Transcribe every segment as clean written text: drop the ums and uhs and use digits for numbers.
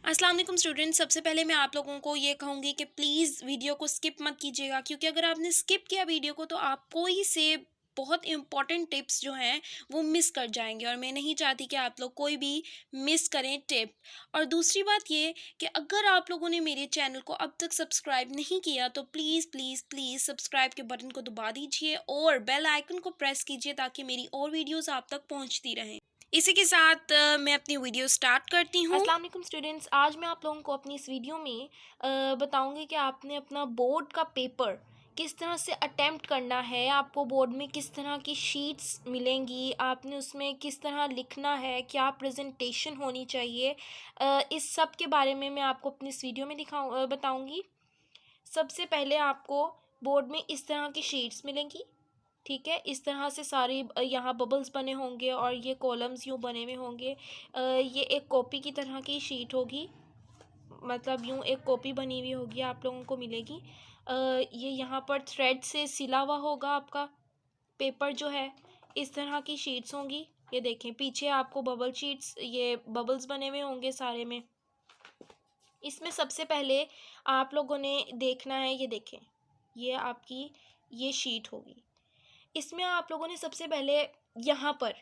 अस्सलाम वालेकुम स्टूडेंट्स। सबसे पहले मैं आप लोगों को ये कहूँगी कि प्लीज़ वीडियो को स्किप मत कीजिएगा, क्योंकि अगर आपने स्किप किया वीडियो को तो आप कोई से बहुत इंपॉर्टेंट टिप्स जो हैं वो मिस कर जाएंगे, और मैं नहीं चाहती कि आप लोग कोई भी मिस करें टिप। और दूसरी बात ये कि अगर आप लोगों ने मेरे चैनल को अब तक सब्सक्राइब नहीं किया तो प्लीज़ प्लीज़ प्लीज़ सब्सक्राइब के बटन को दबा दीजिए और बेल आइकन को प्रेस कीजिए ताकि मेरी और वीडियोज़ आप तक पहुँचती रहें। इसी के साथ मैं अपनी वीडियो स्टार्ट करती हूँ। अस्सलाम वालेकुम स्टूडेंट्स, आज मैं आप लोगों को अपनी इस वीडियो में बताऊंगी कि आपने अपना बोर्ड का पेपर किस तरह से अटेम्प्ट करना है। आपको बोर्ड में किस तरह की शीट्स मिलेंगी, आपने उसमें किस तरह लिखना है, क्या प्रेजेंटेशन होनी चाहिए। इस सब के बारे में मैं आपको अपनी इस वीडियो में बताऊंगी। सबसे पहले आपको बोर्ड में इस तरह की शीट्स मिलेंगी। ठीक है, इस तरह से सारी यहाँ बबल्स बने होंगे और ये कॉलम्स यूँ बने हुए होंगे। ये एक कॉपी की तरह की शीट होगी, मतलब यूँ एक कॉपी बनी हुई होगी आप लोगों को मिलेगी। ये यहाँ पर थ्रेड से सिला हुआ होगा आपका पेपर जो है। इस तरह की शीट्स होंगी। ये देखें पीछे आपको बबल शीट्स, ये बबल्स बने हुए होंगे सारे में। इसमें सबसे पहले आप लोगों ने देखना है, ये देखें, ये आपकी ये शीट होगी। इसमें आप लोगों ने सबसे पहले यहाँ पर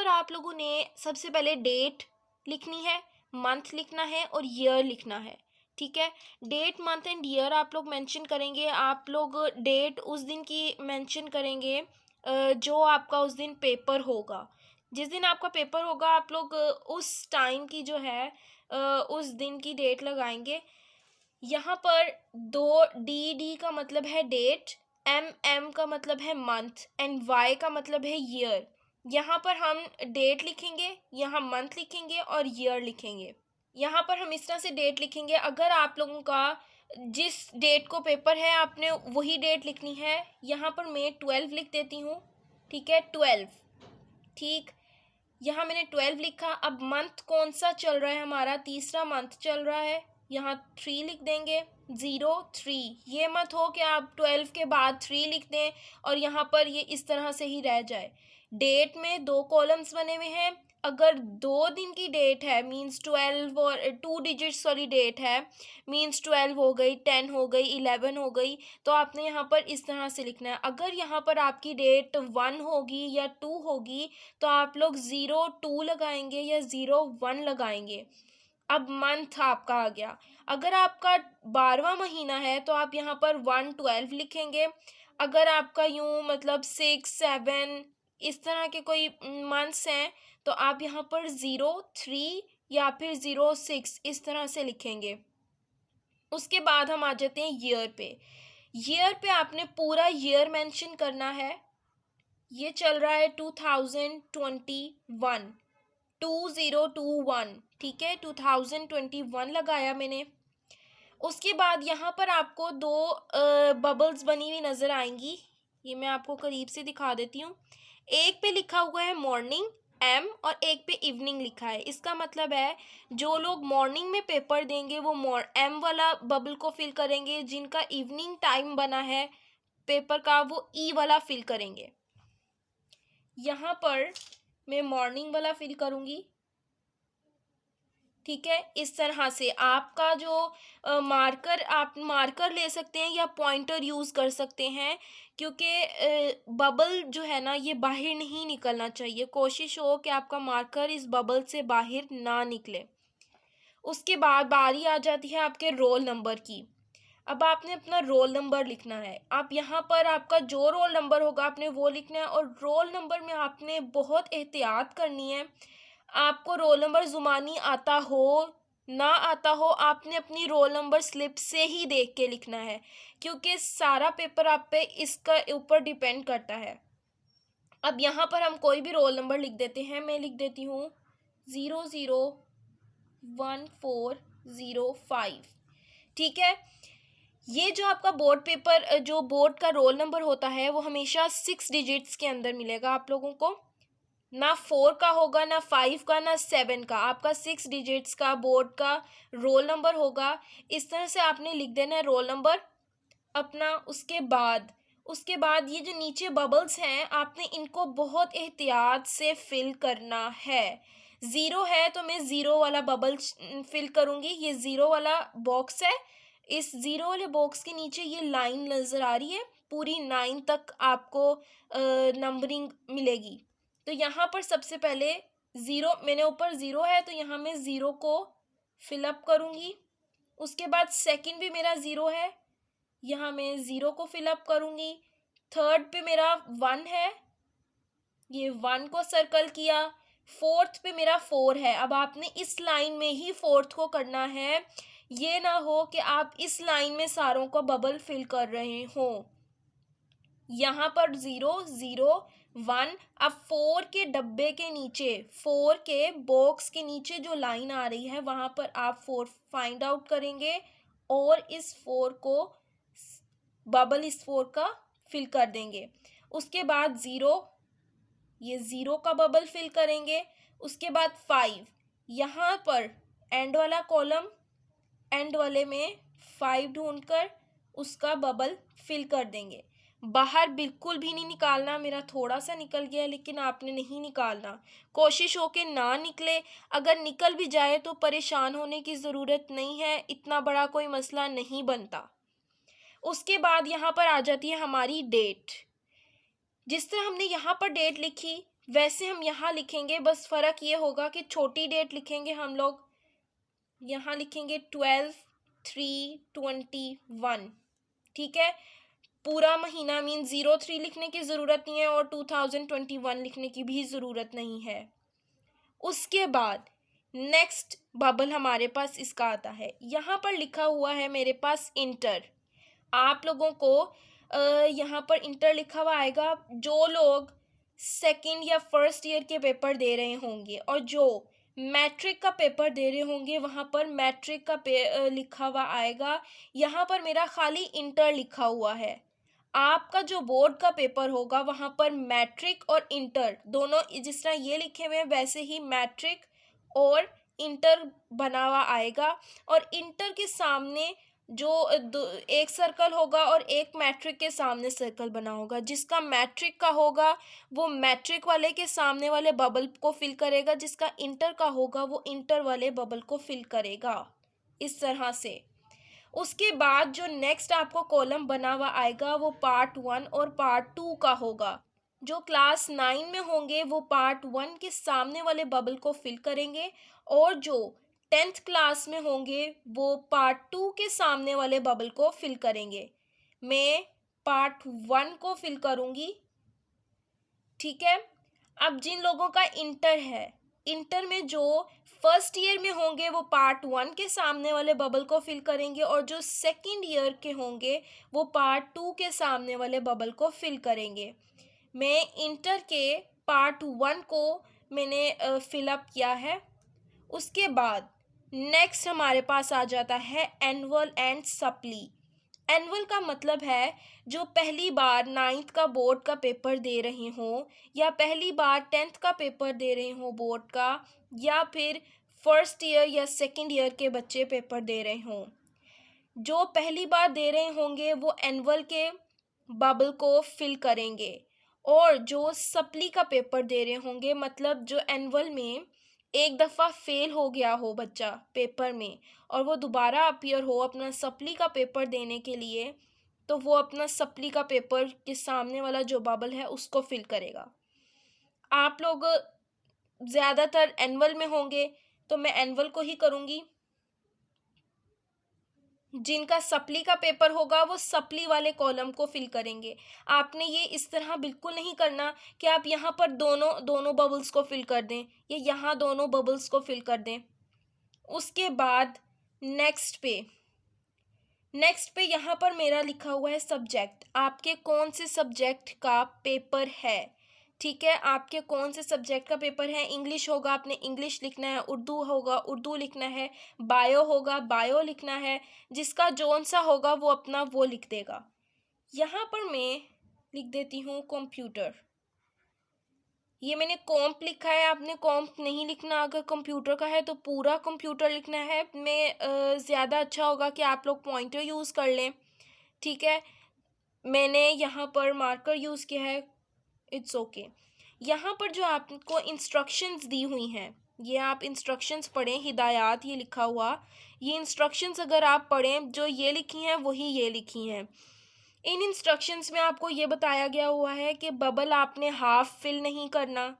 आप लोगों ने सबसे पहले डेट लिखनी है, मंथ लिखना है और ईयर लिखना है। ठीक है, डेट मंथ एंड ईयर आप लोग मेंशन करेंगे। आप लोग डेट उस दिन की मेंशन करेंगे जो आपका उस दिन पेपर होगा। जिस दिन आपका पेपर होगा आप लोग उस टाइम की जो है उस दिन की डेट लगाएंगे। यहाँ पर दो डी डी का मतलब है डेट, एम एम का मतलब है मंथ एंड वाई का मतलब है ईयर। यहाँ पर हम डेट लिखेंगे, यहाँ मंथ लिखेंगे और ईयर लिखेंगे। यहाँ पर हम इस तरह से डेट लिखेंगे। अगर आप लोगों का जिस डेट को पेपर है आपने वही डेट लिखनी है। यहाँ पर मैं 12 लिख देती हूँ। ठीक है, 12। ठीक, यहाँ मैंने 12 लिखा। अब मंथ कौन सा चल रहा है हमारा, तीसरा मंथ चल रहा है। यहाँ 3 लिख देंगे, 03। ये मत हो कि आप 12 के बाद 3 लिख दें और यहाँ पर ये इस तरह से ही रह जाए। डेट में दो कॉलम्स बने हुए हैं। अगर 2 दिन की डेट है मींस 12, और 2 डिजिट्स वाली डेट है मींस 12 हो गई, 10 हो गई, 11 हो गई, तो आपने यहाँ पर इस तरह से लिखना है। अगर यहाँ पर आपकी डेट 1 होगी या 2 होगी तो आप लोग 02 लगाएंगे या 01 लगाएंगे। अब मंथ आपका आ गया। अगर आपका 12वां महीना है तो आप यहाँ पर 112 लिखेंगे। अगर आपका यूँ मतलब 6, 7 इस तरह के कोई मंथ्स हैं तो आप यहाँ पर 03 या फिर 06 इस तरह से लिखेंगे। उसके बाद हम आ जाते हैं ईयर पे। ईयर पे आपने पूरा ईयर मेंशन करना है। ये चल रहा है 2021, 2021। ठीक है, 2021 लगाया मैंने। उसके बाद यहाँ पर आपको दो बबल्स बनी हुई नज़र आएंगी। ये मैं आपको करीब से दिखा देती हूँ। एक पे लिखा हुआ है मॉर्निंग एम और एक पे इवनिंग लिखा है। इसका मतलब है जो लोग मॉर्निंग में पेपर देंगे वो एम वाला बबल को फिल करेंगे, जिनका इवनिंग टाइम बना है पेपर का वो ई वाला फिल करेंगे। यहाँ पर मैं मॉर्निंग वाला फिल करूँगी। ठीक है, इस तरह से आपका जो मार्कर, आप मार्कर ले सकते हैं या पॉइंटर यूज़ कर सकते हैं, क्योंकि बबल जो है ना ये बाहर नहीं निकलना चाहिए। कोशिश हो कि आपका मार्कर इस बबल से बाहर ना निकले। उसके बाद बारी आ जाती है आपके रोल नंबर की। अब आपने अपना रोल नंबर लिखना है। आप यहाँ पर आपका जो रोल नंबर होगा आपने वो लिखना है, और रोल नंबर में आपने बहुत एहतियात करनी है। आपको रोल नंबर ज़ुबानी आता हो ना आता हो, आपने अपनी रोल नंबर स्लिप से ही देख के लिखना है, क्योंकि सारा पेपर आप पे इसका ऊपर डिपेंड करता है। अब यहाँ पर हम कोई भी रोल नंबर लिख देते हैं। मैं लिख देती हूँ 001405। ठीक है, ये जो आपका बोर्ड पेपर, जो बोर्ड का रोल नंबर होता है वो हमेशा 6 डिजिट्स के अंदर मिलेगा आप लोगों को। ना 4 का होगा, ना 5 का, ना 7 का। आपका 6 डिजिट्स का बोर्ड का रोल नंबर होगा। इस तरह से आपने लिख देना है रोल नंबर अपना। उसके बाद ये जो नीचे बबल्स हैं आपने इनको बहुत एहतियात से फिल करना है। ज़ीरो है तो मैं ज़ीरो वाला बबल फिल करूँगी। ये ज़ीरो वाला बॉक्स है, इस ज़ीरो वाले बॉक्स के नीचे ये लाइन नज़र आ रही है, पूरी 9 तक आपको नंबरिंग मिलेगी। तो यहाँ पर सबसे पहले ज़ीरो, मैंने ऊपर ज़ीरो है तो यहाँ मैं ज़ीरो को फिल अप करूँगी। उसके बाद सेकंड भी मेरा ज़ीरो है, यहाँ मैं ज़ीरो को फिल अप करूँगी। थर्ड पे मेरा 1 है, ये 1 को सर्कल किया। फोर्थ पे मेरा 4 है। अब आपने इस लाइन में ही फोर्थ को करना है, ये ना हो कि आप इस लाइन में सारों को बबल फिल कर रहे हो। यहाँ पर 0 0 1। अब 4 के डब्बे के नीचे, 4 के बॉक्स के नीचे जो लाइन आ रही है वहाँ पर आप 4 फाइंड आउट करेंगे और इस 4 को बबल इस 4 का फिल कर देंगे। उसके बाद 0, ये 0 का बबल फिल करेंगे। उसके बाद 5, यहाँ पर एंड वाला कॉलम, एंड वाले में 5 ढूंढकर उसका बबल फिल कर देंगे। बाहर बिल्कुल भी नहीं निकालना, मेरा थोड़ा सा निकल गया लेकिन आपने नहीं निकालना, कोशिश हो के ना निकले। अगर निकल भी जाए तो परेशान होने की ज़रूरत नहीं है, इतना बड़ा कोई मसला नहीं बनता। उसके बाद यहाँ पर आ जाती है हमारी डेट। जिस तरह हमने यहाँ पर डेट लिखी वैसे हम यहाँ लिखेंगे, बस फ़र्क ये होगा कि छोटी डेट लिखेंगे हम लोग। यहाँ लिखेंगे 12/3/21। ठीक है, पूरा महीना मीन 03 लिखने की ज़रूरत नहीं है और 2021 लिखने की भी ज़रूरत नहीं है। उसके बाद नेक्स्ट बबल हमारे पास इसका आता है, यहाँ पर लिखा हुआ है मेरे पास इंटर। आप लोगों को यहाँ पर इंटर लिखा हुआ आएगा। जो लोग सेकंड या फर्स्ट ईयर के पेपर दे रहे होंगे और जो मैट्रिक का पेपर दे रहे होंगे वहाँ पर मैट्रिक का लिखा हुआ आएगा। यहाँ पर मेरा खाली इंटर लिखा हुआ है। आपका जो बोर्ड का पेपर होगा वहाँ पर मैट्रिक और इंटर दोनों, जिस तरह ये लिखे हुए हैं वैसे ही मैट्रिक और इंटर बना हुआ आएगा। और इंटर के सामने जो एक सर्कल होगा और एक मैट्रिक के सामने सर्कल बना होगा। जिसका मैट्रिक का होगा वो मैट्रिक वाले के सामने वाले बबल को फिल करेगा, जिसका इंटर का होगा वो इंटर वाले बबल को फिल करेगा, इस तरह से। उसके बाद जो नेक्स्ट आपको कॉलम बना हुआ आएगा वो पार्ट 1 और पार्ट 2 का होगा। जो क्लास 9 में होंगे वो पार्ट 1 के सामने वाले बबल को फिल करेंगे और जो 10th क्लास में होंगे वो पार्ट 2 के सामने वाले बबल को फिल करेंगे। मैं पार्ट 1 को फिल करूँगी। ठीक है, अब जिन लोगों का इंटर है, इंटर में जो फर्स्ट ईयर में होंगे वो पार्ट 1 के सामने वाले बबल को फिल करेंगे और जो सेकंड ईयर के होंगे वो पार्ट 2 के सामने वाले बबल को फिल करेंगे। मैं इंटर के पार्ट 1 को मैंने फिलअप किया है। उसके बाद नेक्स्ट हमारे पास आ जाता है एनुअल एंड सप्ली। एनुअल का मतलब है जो पहली बार 9th का बोर्ड का पेपर दे रहे हों या पहली बार 10th का पेपर दे रहे हों बोर्ड का, या फिर फर्स्ट ईयर या सेकंड ईयर के बच्चे पेपर दे रहे हों। जो पहली बार दे रहे होंगे वो एनुअल के बबल को फिल करेंगे और जो सप्ली का पेपर दे रहे होंगे, मतलब जो एनुअल में एक दफ़ा फेल हो गया हो बच्चा पेपर में और वो दोबारा अपीयर हो अपना सप्ली का पेपर देने के लिए, तो वो अपना सप्ली का पेपर के सामने वाला जो बबल है उसको फिल करेगा। आप लोग ज़्यादातर एनुअल में होंगे तो मैं एनुअल को ही करूँगी। जिनका सप्ली का पेपर होगा वो सप्ली वाले कॉलम को फिल करेंगे। आपने ये इस तरह बिल्कुल नहीं करना कि आप यहाँ पर दोनों बबल्स को फिल कर दें या यहाँ दोनों बबल्स को फिल कर दें। उसके बाद नेक्स्ट पे यहाँ पर मेरा लिखा हुआ है सब्जेक्ट। आपके कौन से सब्जेक्ट का पेपर है, ठीक है, आपके कौन से सब्जेक्ट का पेपर है। इंग्लिश होगा, आपने इंग्लिश लिखना है। उर्दू होगा, उर्दू लिखना है। बायो होगा, बायो लिखना है। जिसका जौन सा होगा वो अपना वो लिख देगा। यहाँ पर मैं लिख देती हूँ कंप्यूटर। ये मैंने कॉम्प लिखा है, आपने कॉम्प नहीं लिखना। अगर कंप्यूटर का है तो पूरा कंप्यूटर लिखना है। मैं ज़्यादा अच्छा होगा कि आप लोग पॉइंटर यूज़ कर लें। ठीक है, मैंने यहाँ पर मार्कर यूज़ किया है, इट्स ओके। यहाँ पर जो आपको इंस्ट्रक्शंस दी हुई हैं ये आप इंस्ट्रक्शंस पढ़ें, हिदायत ये लिखा हुआ, ये इंस्ट्रक्शंस अगर आप पढ़ें, जो ये लिखी हैं वही ये लिखी हैं। इन इंस्ट्रक्शंस में आपको ये बताया गया हुआ है कि बबल आपने हाफ फिल नहीं करना,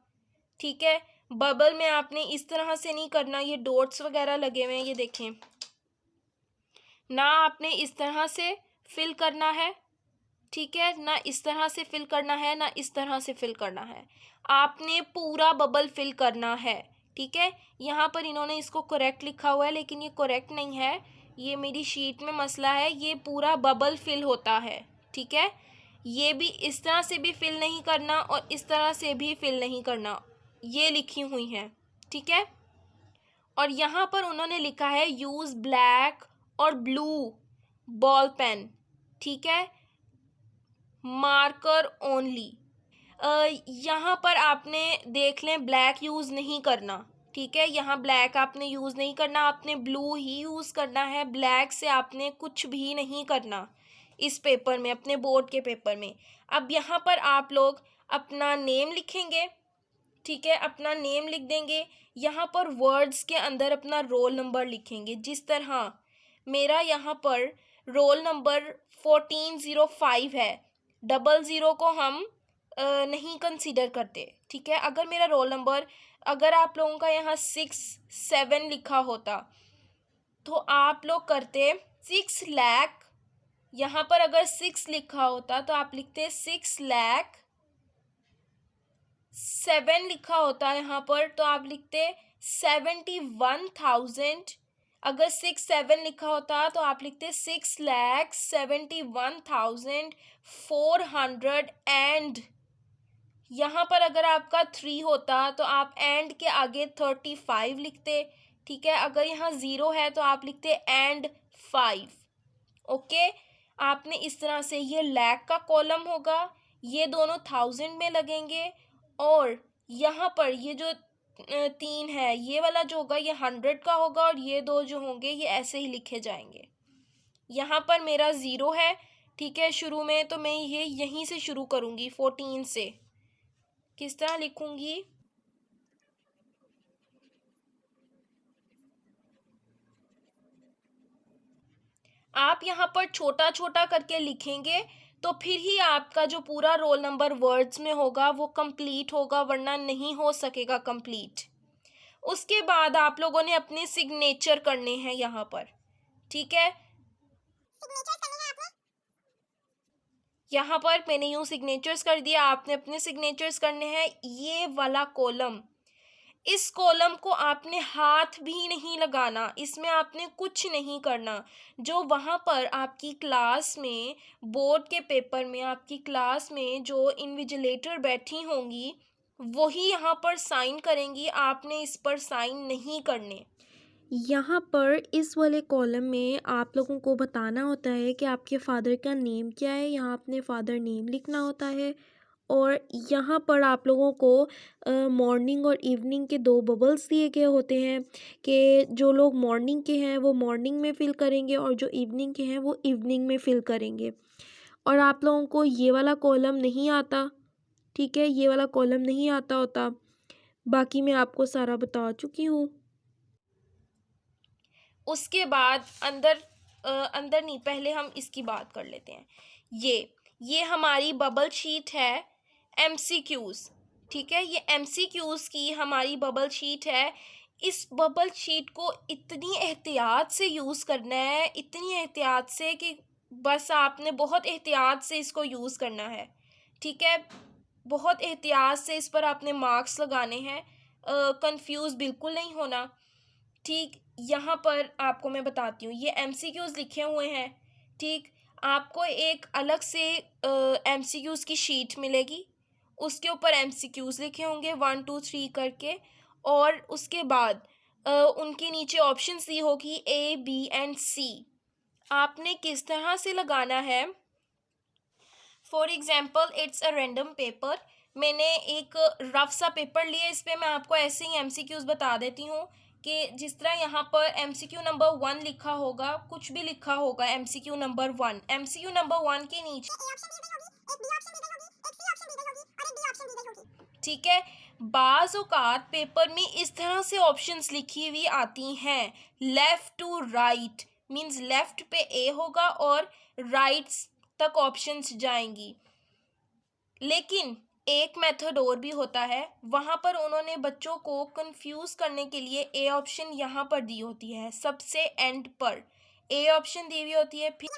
ठीक है। बबल में आपने इस तरह से नहीं करना, ये डॉट्स वगैरह लगे हुए हैं, ये देखें ना, आपने इस तरह से फिल करना है, ठीक है, ना इस तरह से फिल करना है, ना इस तरह से फिल करना है, आपने पूरा बबल फिल करना है, ठीक है। यहाँ पर इन्होंने इसको करेक्ट लिखा हुआ है, लेकिन ये करेक्ट नहीं है, ये मेरी शीट में मसला है, ये पूरा बबल फिल होता है, ठीक है। ये भी इस तरह से भी फिल नहीं करना और इस तरह से भी फिल नहीं करना, ये लिखी हुई हैं, ठीक है। और यहाँ पर उन्होंने लिखा है यूज़ ब्लैक और ब्लू बॉल पेन, ठीक है, मार्कर ओनली। यहाँ पर आपने देख लें ब्लैक यूज़ नहीं करना, ठीक है, यहाँ ब्लैक आपने यूज़ नहीं करना, आपने ब्लू ही यूज़ करना है, ब्लैक से आपने कुछ भी नहीं करना इस पेपर में, अपने बोर्ड के पेपर में। अब यहाँ पर आप लोग अपना नेम लिखेंगे, ठीक है, अपना नेम लिख देंगे, यहाँ पर वर्ड्स के अंदर अपना रोल नंबर लिखेंगे, जिस तरह मेरा यहाँ पर रोल नंबर 1405 है, 00 को हम नहीं कंसीडर करते, ठीक है। अगर मेरा रोल नंबर, अगर आप लोगों का यहाँ 67 लिखा होता तो आप लोग करते 6 लाख, यहाँ पर अगर 6 लिखा होता तो आप लिखते 6 लाख, 7 लिखा होता है यहाँ पर तो आप लिखते 71,000, अगर 6 7 लिखा होता तो आप लिखते 6,71,400 एंड यहाँ पर अगर आपका 3 होता तो आप एंड के आगे 35 लिखते, ठीक है। अगर यहाँ 0 है तो आप लिखते एंड 5, ओके। आपने इस तरह से, ये लैख का कॉलम होगा, ये दोनों 1000 में लगेंगे, और यहाँ पर ये जो 3 है, ये वाला जो होगा ये 100 का होगा, और ये दो जो होंगे ये ऐसे ही लिखे जाएंगे। यहाँ पर मेरा 0 है, ठीक है, शुरू में, तो मैं ये यहीं से शुरू करूँगी 14 से। किस तरह लिखूँगी, आप यहाँ पर छोटा छोटा करके लिखेंगे तो फिर ही आपका जो पूरा रोल नंबर वर्ड्स में होगा वो कंप्लीट होगा, वरना नहीं हो सकेगा कंप्लीट। उसके बाद आप लोगों ने अपने सिग्नेचर करने हैं यहाँ पर, ठीक है। यहाँ पर मैंने यूँ सिग्नेचर्स कर दिया, आपने अपने सिग्नेचर्स करने हैं। ये वाला कॉलम, इस कॉलम को आपने हाथ भी नहीं लगाना, इसमें आपने कुछ नहीं करना। जो वहाँ पर आपकी क्लास में, बोर्ड के पेपर में आपकी क्लास में जो इन्विजिलेटर बैठी होंगी वही यहाँ पर साइन करेंगी, आपने इस पर साइन नहीं करने। यहाँ पर इस वाले कॉलम में आप लोगों को बताना होता है कि आपके फ़ादर का नेम क्या है, यहाँ अपने फ़ादर नेम लिखना होता है। और यहाँ पर आप लोगों को मॉर्निंग और इवनिंग के 2 बबल्स दिए गए होते हैं कि जो लोग मॉर्निंग के हैं वो मॉर्निंग में फ़िल करेंगे और जो इवनिंग के हैं वो इवनिंग में फ़िल करेंगे। और आप लोगों को ये वाला कॉलम नहीं आता, ठीक है, ये वाला कॉलम नहीं आता होता। बाकी मैं आपको सारा बता चुकी हूँ। उसके बाद अंदर नहीं, पहले हम इसकी बात कर लेते हैं। ये हमारी बबल शीट है एमसीक्यूज़, ठीक है, ये एमसीक्यूज़ की हमारी बबल शीट है। इस बबल शीट को इतनी एहतियात से यूज़ करना है, इतनी एहतियात से कि बस आपने बहुत एहतियात से इसको यूज़ करना है, ठीक है। बहुत एहतियात से इस पर आपने मार्क्स लगाने हैं, कंफ्यूज बिल्कुल नहीं होना, ठीक। यहाँ पर आपको मैं बताती हूँ, ये एमसीक्यूज़ लिखे हुए हैं, ठीक। आपको एक अलग से एमसीक्यूज़ की शीट मिलेगी, उसके ऊपर एमसीक्यूज़ लिखे होंगे 1 2 3 करके, और उसके बाद उनके नीचे ऑप्शंस दी होगी ए बी एंड सी। आपने किस तरह से लगाना है, for example it's a random paper, मैंने एक रफ सा पेपर लिया, इस पर मैं आपको ऐसे ही एमसीक्यूज़ बता देती हूँ कि जिस तरह यहाँ पर एमसीक्यू नंबर 1 लिखा होगा, कुछ भी लिखा होगा एमसीक्यू नंबर 1, एमसीक्यू नंबर 1 के नीचे, ठीक है, बाज़ औक़ात पेपर में इस तरह से ऑप्शंस लिखी हुई आती हैं, left to right, means left पे ए होगा और राइट्स तक ऑप्शंस जाएंगी। लेकिन एक मेथड और भी होता है, वहाँ पर उन्होंने बच्चों को कंफ्यूज करने के लिए ए ऑप्शन यहाँ पर दी होती है, सबसे एंड पर ए ऑप्शन दी हुई होती है, फिर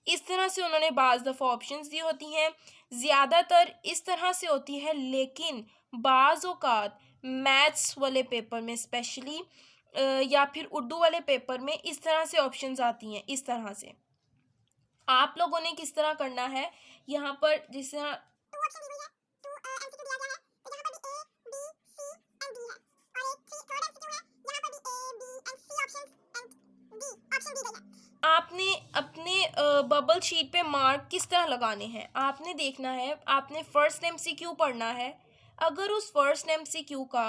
इस तरह से उन्होंने बाज़ दफ़ा ऑप्शंस दी होती हैं। ज़्यादातर इस तरह से होती है, लेकिन बाज़ औक़ात मैथ्स वाले पेपर में स्पेशली या फिर उर्दू वाले पेपर में इस तरह से ऑप्शंस आती हैं, इस तरह से। आप लोगों ने किस तरह करना है, यहाँ पर जिस तरह आपने अपने बबल शीट पे मार्क किस तरह लगाने हैं, आपने देखना है, आपने फर्स्ट एमसीक्यू पढ़ना है। अगर उस फर्स्ट एमसीक्यू का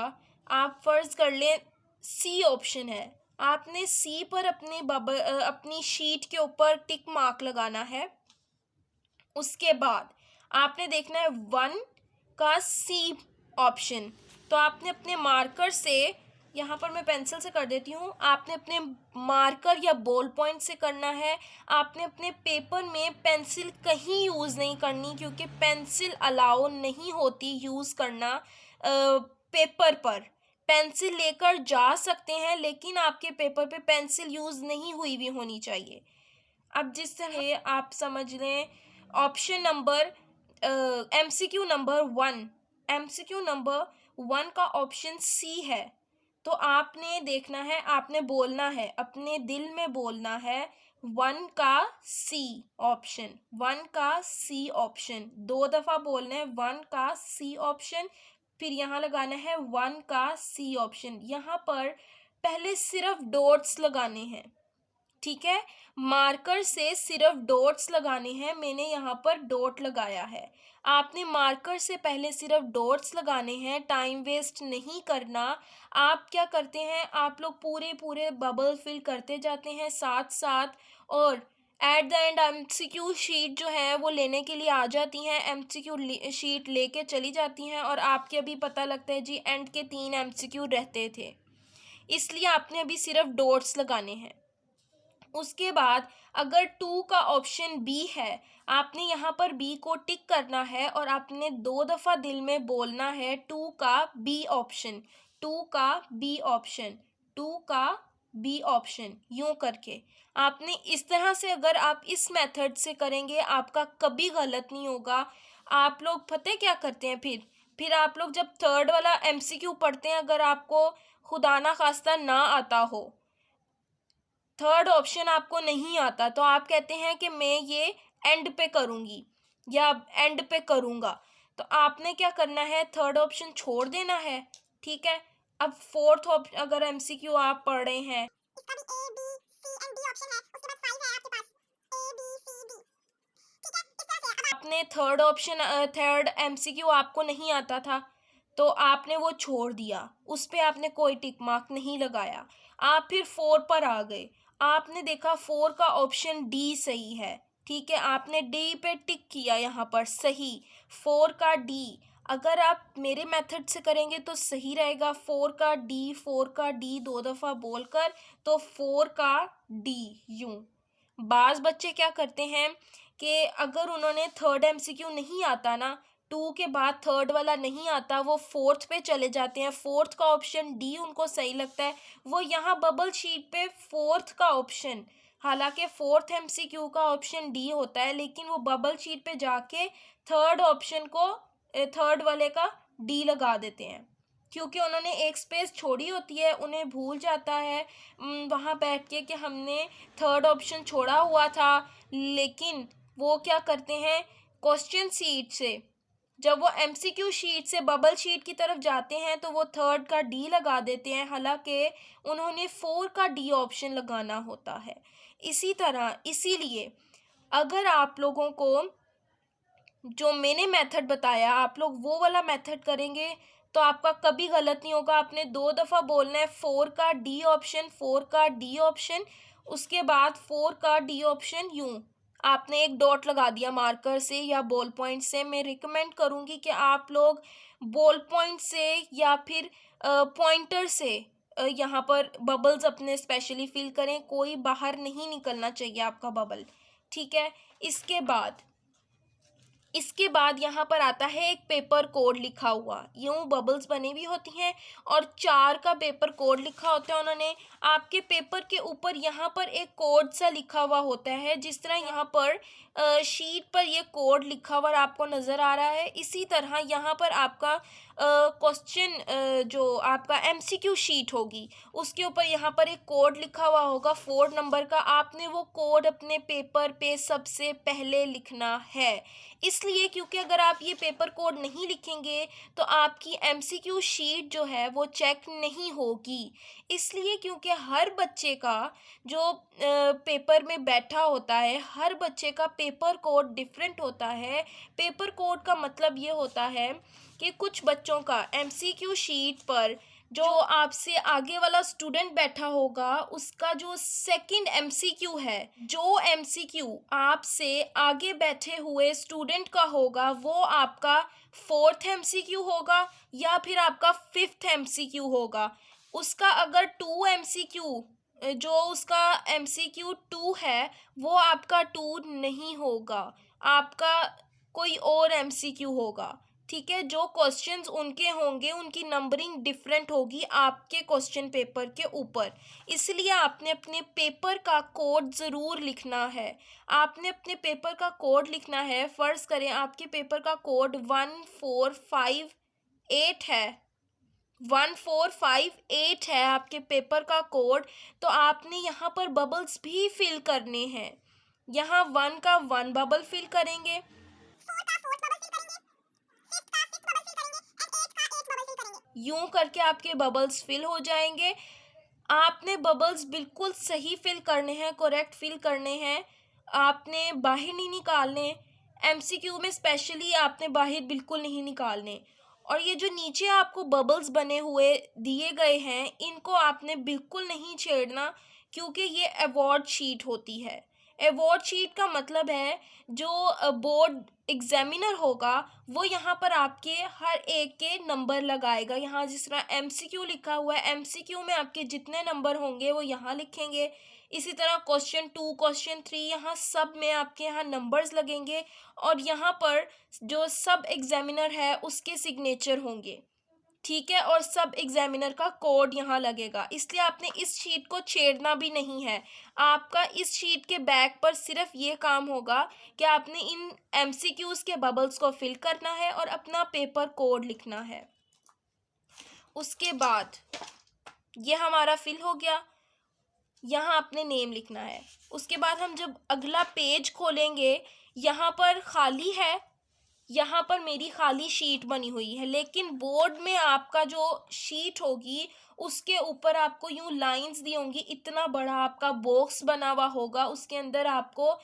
आप फ़र्ज़ कर लें सी ऑप्शन है, आपने सी पर अपनी शीट के ऊपर टिक मार्क लगाना है। उसके बाद आपने देखना है 1 का सी ऑप्शन, तो आपने अपने मार्कर से, यहाँ पर मैं पेंसिल से कर देती हूँ, आपने अपने मार्कर या बॉल पॉइंट से करना है। आपने अपने पेपर में पेंसिल कहीं यूज़ नहीं करनी, क्योंकि पेंसिल अलाउ नहीं होती यूज़ करना पेपर पर। पेंसिल लेकर जा सकते हैं, लेकिन आपके पेपर पे पेंसिल यूज़ नहीं हुई भी होनी चाहिए। अब जिस तरह आप समझ लें, option number MCQ number 1, MCQ number 1 का ऑप्शन सी है, तो आपने देखना है, आपने बोलना है, अपने दिल में बोलना है 1 का सी ऑप्शन, 1 का सी ऑप्शन, 2 दफ़ा बोलना है 1 का सी ऑप्शन, फिर यहाँ लगाना है 1 का सी ऑप्शन। यहाँ पर पहले सिर्फ डॉट्स लगाने हैं, ठीक है, मार्कर से सिर्फ डॉट्स लगाने हैं। मैंने यहाँ पर डॉट लगाया है, आपने मार्कर से पहले सिर्फ डॉट्स लगाने हैं, टाइम वेस्ट नहीं करना। आप क्या करते हैं, आप लोग पूरे पूरे बबल फिल करते जाते हैं साथ साथ, और at the end MCQ sheet जो है वो लेने के लिए आ जाती हैं, एमसीक्यू शीट लेके चली जाती हैं, और आपके अभी पता लगता है जी एंड के 3 एमसीक्यू रहते थे, इसलिए आपने अभी सिर्फ डॉट्स लगाने हैं। उसके बाद अगर 2 का ऑप्शन बी है, आपने यहाँ पर बी को टिक करना है, और आपने 2 दफ़ा दिल में बोलना है 2 का बी ऑप्शन, 2 का बी ऑप्शन, 2 का बी ऑप्शन, यूँ करके आपने इस तरह से, अगर आप इस मेथड से करेंगे आपका कभी गलत नहीं होगा। आप लोग पता है क्या करते हैं, फिर आप लोग जब थर्ड वाला एमसीक्यू पढ़ते हैं, अगर आपको खुदा ना खास्ता ना आता हो, थर्ड ऑप्शन आपको नहीं आता, तो आप कहते हैं कि मैं ये एंड पे करूँगी या एंड पे करूँगा, तो आपने क्या करना है, थर्ड ऑप्शन छोड़ देना है, ठीक है। अब फोर्थ ऑप्शन, अगर एमसीक्यू आप पढ़ रहे हैं, आपने थर्ड ऑप्शन, थर्ड एमसीक्यू आपको नहीं आता था, तो आपने वो छोड़ दिया, उस पे आपने कोई टिक मार्क नहीं लगाया। आप फिर 4 पर आ गए, आपने देखा 4 का ऑप्शन डी सही है, ठीक है, आपने डी पे टिक किया, यहाँ पर सही 4 का डी। अगर आप मेरे मेथड से करेंगे तो सही रहेगा, 4 का डी, 4 का डी 2 दफ़ा बोलकर, तो 4 का डी यूँ। बाज़ बच्चे क्या करते हैं कि अगर उन्होंने थर्ड एमसीक्यू नहीं आता ना, 2 के बाद थर्ड वाला नहीं आता, वो फोर्थ पे चले जाते हैं, फोर्थ का ऑप्शन डी उनको सही लगता है, वो यहाँ बबल शीट पे फोर्थ का ऑप्शन, हालांकि फोर्थ एमसीक्यू का ऑप्शन डी होता है, लेकिन वो बबल शीट पे जाके थर्ड ऑप्शन को, थर्ड वाले का डी लगा देते हैं, क्योंकि उन्होंने एक स्पेस छोड़ी होती है, उन्हें भूल जाता है वहाँ बैठ के कि हमने थर्ड ऑप्शन छोड़ा हुआ था। लेकिन वो क्या करते हैं, क्वेश्चन शीट से जब वो एमसीक्यू शीट से बबल शीट की तरफ जाते हैं, तो वो थर्ड का डी लगा देते हैं, हालांकि उन्होंने 4 का डी ऑप्शन लगाना होता है। इसी तरह, इसीलिए अगर आप लोगों को जो मैंने मेथड बताया, आप लोग वो वाला मेथड करेंगे तो आपका कभी गलत नहीं होगा। आपने 2 दफ़ा बोलना है 4 का डी ऑप्शन, 4 का डी ऑप्शन, उसके बाद 4 का डी ऑप्शन, यूँ आपने एक डॉट लगा दिया मार्कर से या बॉल पॉइंट से। मैं रिकमेंड करूँगी कि आप लोग बॉल पॉइंट से या फिर पॉइंटर से यहाँ पर बबल्स अपने स्पेशली फिल करें, कोई बाहर नहीं निकलना चाहिए आपका बबल, ठीक है। इसके बाद यहाँ पर आता है एक पेपर कोड लिखा हुआ, यूँ बबल्स बनी हुई होती हैं और 4 का पेपर कोड लिखा होता है उन्होंने। आपके पेपर के ऊपर यहाँ पर एक कोड सा लिखा हुआ होता है, जिस तरह यहाँ पर शीट पर ये कोड लिखा हुआ आपको नज़र आ रहा है, इसी तरह यहाँ पर आपका क्वेश्चन जो आपका एमसीक्यू शीट होगी उसके ऊपर यहाँ पर एक कोड लिखा हुआ होगा 4 नंबर का। आपने वो कोड अपने पेपर पे सबसे पहले लिखना है, इसलिए क्योंकि अगर आप ये पेपर कोड नहीं लिखेंगे तो आपकी एमसीक्यू शीट जो है वो चेक नहीं होगी। इसलिए क्योंकि हर बच्चे का जो पेपर में बैठा होता है, हर बच्चे का पेपर कोड डिफरेंट होता है। पेपर कोड का मतलब ये होता है कि कुछ बच्चों का एमसीक्यू शीट पर जो आपसे आगे वाला स्टूडेंट बैठा होगा उसका जो सेकंड एमसीक्यू है, जो एमसीक्यू आपसे आगे बैठे हुए स्टूडेंट का होगा वो आपका 4th एमसीक्यू होगा या फिर आपका 5th एमसीक्यू होगा। उसका अगर 2 एमसीक्यू जो उसका एमसीक्यू 2 है वो आपका 2 नहीं होगा, आपका कोई और एमसीक्यू होगा, ठीक है। जो क्वेश्चंस उनके होंगे उनकी नंबरिंग डिफरेंट होगी आपके क्वेश्चन पेपर के ऊपर, इसलिए आपने अपने पेपर का कोड ज़रूर लिखना है। आपने अपने पेपर का कोड लिखना है। फ़र्ज़ करें आपके पेपर का कोड 1458 है, 1458 है आपके पेपर का कोड, तो आपने यहाँ पर बबल्स भी फिल करने हैं। यहाँ 1 का 1 बबल फिल करेंगे, यूं करके आपके बबल्स फिल हो जाएंगे। आपने बबल्स बिल्कुल सही फिल करने हैं, करेक्ट फिल करने हैं, आपने बाहर नहीं निकालने। एमसीक्यू में स्पेशली आपने बाहर बिल्कुल नहीं निकालने। और ये जो नीचे आपको बबल्स बने हुए दिए गए हैं इनको आपने बिल्कुल नहीं छेड़ना, क्योंकि ये अवार्ड शीट होती है। अवार्ड शीट का मतलब है जो बोर्ड एग्जामिनर होगा वो यहाँ पर आपके हर एक के नंबर लगाएगा। यहाँ जिस तरह एमसीक्यू लिखा हुआ है, एमसीक्यू में आपके जितने नंबर होंगे वो यहाँ लिखेंगे। इसी तरह क्वेश्चन 2, क्वेश्चन 3, यहाँ सब में आपके यहाँ नंबर्स लगेंगे और यहाँ पर जो सब एग्जामिनर है उसके सिग्नेचर होंगे, ठीक है। और सब एग्जामिनर का कोड यहाँ लगेगा, इसलिए आपने इस शीट को छेड़ना भी नहीं है। आपका इस शीट के बैक पर सिर्फ ये काम होगा कि आपने इन एमसीक्यूज के बबल्स को फिल करना है और अपना पेपर कोड लिखना है। उसके बाद ये हमारा फिल हो गया, यहाँ आपने नेम लिखना है। उसके बाद हम जब अगला पेज खोलेंगे यहाँ पर खाली है, यहाँ पर मेरी खाली शीट बनी हुई है, लेकिन बोर्ड में आपका जो शीट होगी उसके ऊपर आपको यूँ लाइंस दी होंगी, इतना बड़ा आपका बॉक्स बना हुआ होगा, उसके अंदर आपको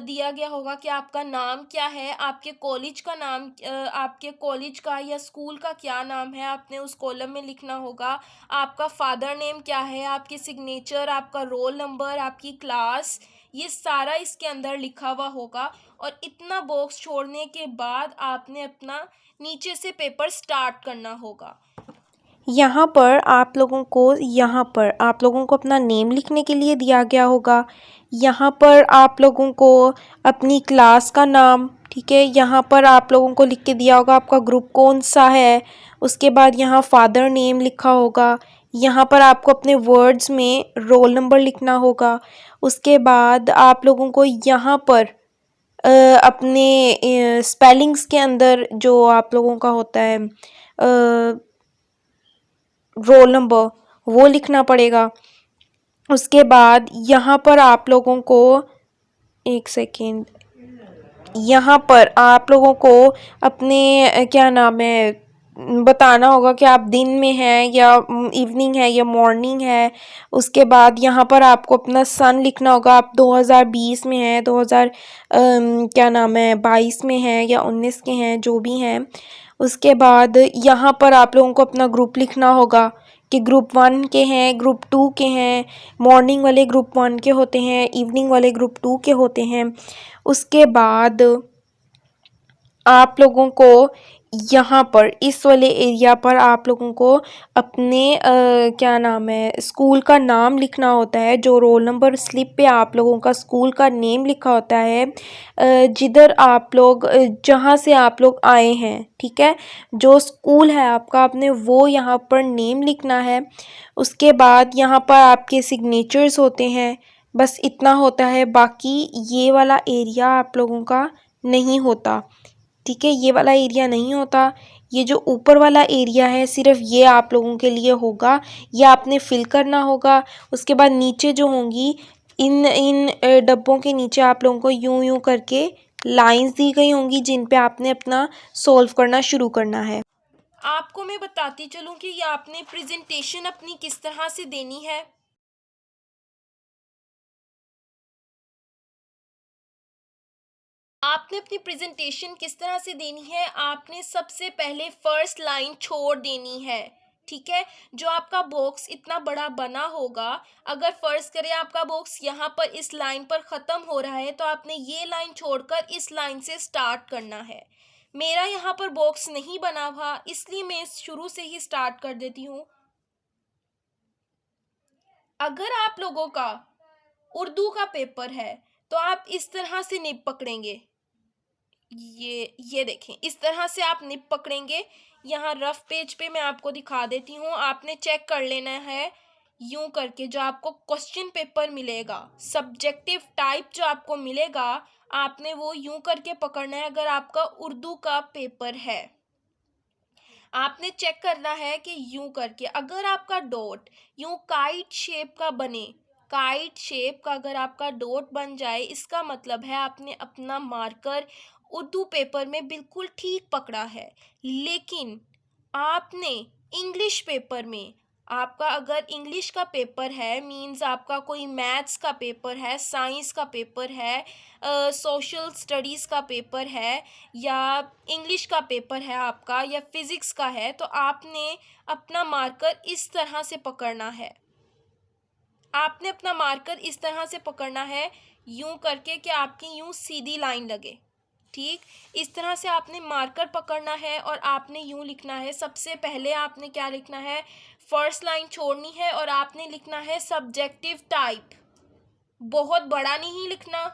दिया गया होगा कि आपका नाम क्या है, आपके कॉलेज का नाम, आपके कॉलेज का या स्कूल का क्या नाम है, आपने उस कॉलम में लिखना होगा। आपका फादर नेम क्या है, आपके सिग्नेचर, आपका रोल नंबर, आपकी क्लास, ये सारा इसके अंदर लिखा हुआ होगा। और इतना बॉक्स छोड़ने के बाद आपने अपना नीचे से पेपर स्टार्ट करना होगा। यहाँ पर आप लोगों को अपना नेम लिखने के लिए दिया गया होगा। यहाँ पर आप लोगों को अपनी क्लास का नाम, ठीक है, यहाँ पर आप लोगों को लिख के दिया होगा आपका ग्रुप कौन सा है। उसके बाद यहाँ फादर नेम लिखा होगा। यहाँ पर आपको अपने वर्ड्स में रोल नंबर लिखना होगा। उसके बाद आप लोगों को यहाँ पर अपने स्पेलिंग्स के अंदर जो आप लोगों का होता है रोल नंबर वो लिखना पड़ेगा। उसके बाद यहाँ पर आप लोगों को एक सेकेंड, यहाँ पर आप लोगों को अपने क्या नाम है बताना होगा कि आप दिन में हैं या इवनिंग है या मॉर्निंग है। उसके बाद यहाँ पर आपको अपना सन लिखना होगा, आप 2020 में हैं, 22 में हैं या 19 के हैं, जो भी हैं। उसके बाद यहाँ पर आप लोगों को अपना ग्रुप लिखना होगा कि ग्रुप 1 के हैं, ग्रुप 2 के हैं, मॉर्निंग वाले ग्रुप 1 के होते हैं, इवनिंग वाले ग्रुप 2 के होते हैं। उसके बाद आप लोगों को यहाँ पर इस वाले एरिया पर आप लोगों को अपने क्या नाम है, स्कूल का नाम लिखना होता है। जो रोल नंबर स्लिप पे आप लोगों का स्कूल का नेम लिखा होता है, जिधर आप लोग जहाँ से आप लोग आए हैं, ठीक है, जो स्कूल है आपका, आपने वो यहाँ पर नेम लिखना है। उसके बाद यहाँ पर आपके सिग्नेचर्स होते हैं। बस इतना होता है, बाकी ये वाला एरिया आप लोगों का नहीं होता, ठीक है, ये वाला एरिया नहीं होता। ये जो ऊपर वाला एरिया है सिर्फ ये आप लोगों के लिए होगा, ये आपने फिल करना होगा। उसके बाद नीचे जो होंगी, इन इन डब्बों के नीचे आप लोगों को यूं यूं करके लाइंस दी गई होंगी, जिन पे आपने अपना सॉल्व करना शुरू करना है। आपको मैं बताती चलूं कि ये आपने प्रेजेंटेशन अपनी किस तरह से देनी है। आपने अपनी प्रेजेंटेशन किस तरह से देनी है, आपने सबसे पहले फर्स्ट लाइन छोड़ देनी है, ठीक है। जो आपका बॉक्स इतना बड़ा बना होगा, अगर फर्ज करें आपका बॉक्स यहाँ पर इस लाइन पर ख़त्म हो रहा है, तो आपने ये लाइन छोड़कर इस लाइन से स्टार्ट करना है। मेरा यहाँ पर बॉक्स नहीं बना हुआ, इसलिए मैं शुरू से ही स्टार्ट कर देती हूँ। अगर आप लोगों का उर्दू का पेपर है तो आप इस तरह से निब पकड़ेंगे, ये देखें, इस तरह से आप निब पकड़ेंगे। यहाँ रफ पेज पे मैं आपको दिखा देती हूँ, आपने चेक कर लेना है यूं करके। जो आपको क्वेश्चन पेपर मिलेगा, सब्जेक्टिव टाइप जो आपको मिलेगा, आपने वो यूं करके पकड़ना है अगर आपका उर्दू का पेपर है। आपने चेक करना है कि यूं करके, अगर आपका डॉट यूं काइट शेप का बने, काइट शेप का अगर आपका डॉट बन जाए, इसका मतलब है आपने अपना मार्कर उर्दू पेपर में बिल्कुल ठीक पकड़ा है। लेकिन आपने इंग्लिश पेपर में, आपका अगर इंग्लिश का पेपर है, मींस आपका कोई मैथ्स का पेपर है, साइंस का पेपर है, सोशल स्टडीज़ का पेपर है, या इंग्लिश का पेपर है आपका, या फिज़िक्स का है, तो आपने अपना मार्कर इस तरह से पकड़ना है। आपने अपना मार्कर इस तरह से पकड़ना है, यूं करके कि आपकी यूं सीधी लाइन लगे, ठीक। इस तरह से आपने मार्कर पकड़ना है और आपने यूं लिखना है। सबसे पहले आपने क्या लिखना है, फर्स्ट लाइन छोड़नी है और आपने लिखना है सब्जेक्टिव टाइप। बहुत बड़ा नहीं लिखना।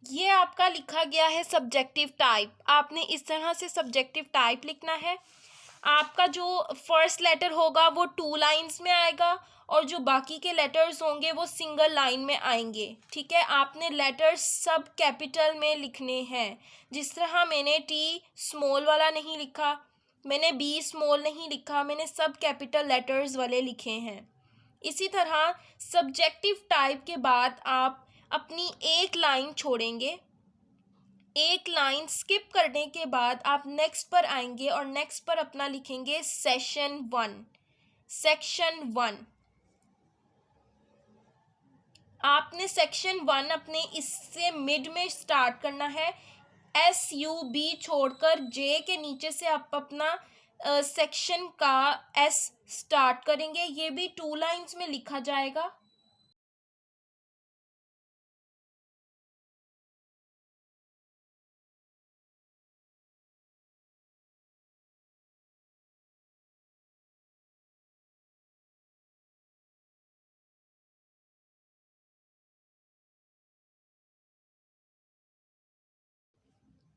ये आपका लिखा गया है सब्जेक्टिव टाइप। आपने इस तरह से सब्जेक्टिव टाइप लिखना है। आपका जो फर्स्ट लेटर होगा वो 2 लाइंस में आएगा और जो बाकी के लेटर्स होंगे वो सिंगल लाइन में आएंगे, ठीक है। आपने लेटर्स सब कैपिटल में लिखने हैं। जिस तरह मैंने टी स्मॉल वाला नहीं लिखा, मैंने बी स्मॉल नहीं लिखा, मैंने सब कैपिटल लेटर्स वाले लिखे हैं। इसी तरह सब्जेक्टिव टाइप के बाद आप अपनी एक लाइन छोड़ेंगे। एक लाइन स्किप करने के बाद आप नेक्स्ट पर आएंगे और नेक्स्ट पर अपना लिखेंगे सेशन 1, सेक्शन 1। आपने सेक्शन 1 अपने इससे मिड में स्टार्ट करना है। SUB छोड़कर जे के नीचे से आप अपना सेक्शन का S स्टार्ट करेंगे। ये भी 2 लाइंस में लिखा जाएगा।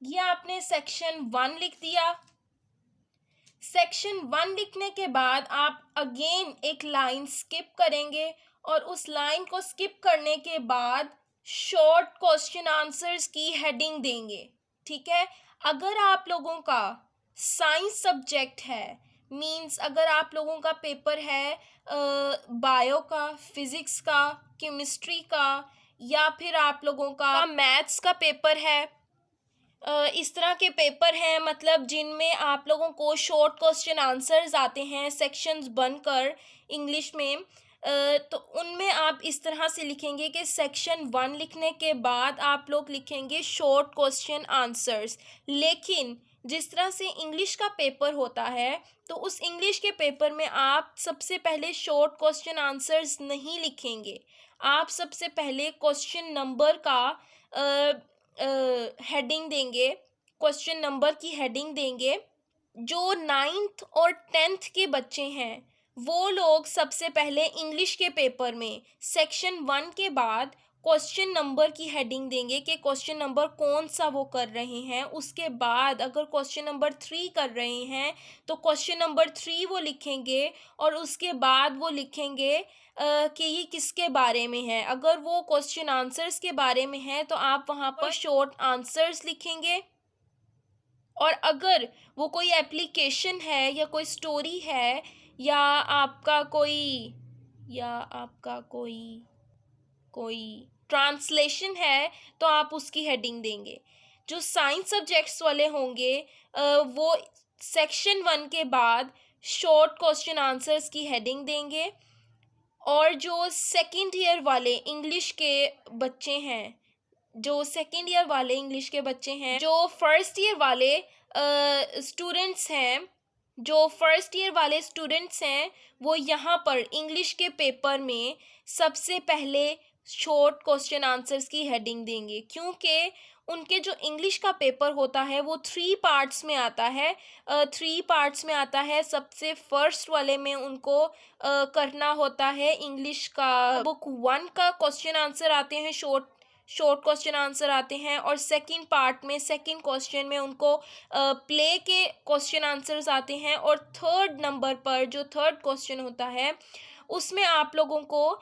ये आपने सेक्शन 1 लिख दिया। सेक्शन 1 लिखने के बाद आप अगेन एक लाइन स्किप करेंगे और उस लाइन को स्किप करने के बाद शॉर्ट क्वेश्चन आंसर्स की हेडिंग देंगे। ठीक है। अगर आप लोगों का साइंस सब्जेक्ट है, मींस अगर आप लोगों का पेपर है बायो का, फिजिक्स का, केमिस्ट्री का, या फिर आप लोगों का मैथ्स का पेपर है, इस तरह के पेपर हैं मतलब जिनमें आप लोगों को शॉर्ट क्वेश्चन आंसर्स आते हैं सेक्शंस बनकर इंग्लिश में, तो उनमें आप इस तरह से लिखेंगे कि सेक्शन 1 लिखने के बाद आप लोग लिखेंगे शॉर्ट क्वेश्चन आंसर्स। लेकिन जिस तरह से इंग्लिश का पेपर होता है, तो उस इंग्लिश के पेपर में आप सबसे पहले शॉर्ट क्वेश्चन आंसर्स नहीं लिखेंगे। आप सबसे पहले क्वेश्चन नंबर का हेडिंग देंगे, क्वेश्चन नंबर की हेडिंग देंगे। जो 9th और 10th के बच्चे हैं वो लोग सबसे पहले इंग्लिश के पेपर में सेक्शन 1 के बाद क्वेश्चन नंबर की हेडिंग देंगे कि क्वेश्चन नंबर कौन सा वो कर रहे हैं। उसके बाद अगर क्वेश्चन नंबर 3 कर रहे हैं तो क्वेश्चन नंबर 3 वो लिखेंगे और उसके बाद वो लिखेंगे कि ये किसके बारे में है। अगर वो क्वेश्चन आंसर्स के बारे में है तो आप वहाँ पर शॉर्ट आंसर्स लिखेंगे। और अगर वो कोई एप्लीकेशन है या कोई स्टोरी है या आपका कोई ट्रांसलेशन है तो आप उसकी हेडिंग देंगे। जो साइंस सब्जेक्ट्स वाले होंगे वो सेक्शन 1 के बाद शॉर्ट क्वेश्चन आंसर्स की हेडिंग देंगे। और जो सेकंड ईयर वाले इंग्लिश के बच्चे हैं, जो फर्स्ट ईयर वाले स्टूडेंट्स हैं, वो यहाँ पर इंग्लिश के पेपर में सबसे पहले शॉर्ट क्वेश्चन आंसर्स की हेडिंग देंगे, क्योंकि उनके जो इंग्लिश का पेपर होता है वो 3 पार्ट्स में आता है। सबसे फर्स्ट वाले में उनको करना होता है इंग्लिश का बुक 1 का क्वेश्चन आंसर आते हैं, शॉर्ट क्वेश्चन आंसर आते हैं। और सेकंड क्वेश्चन में उनको प्ले के क्वेश्चन आंसर्स आते हैं। और थर्ड नंबर पर जो थर्ड क्वेश्चन होता है उसमें आप लोगों को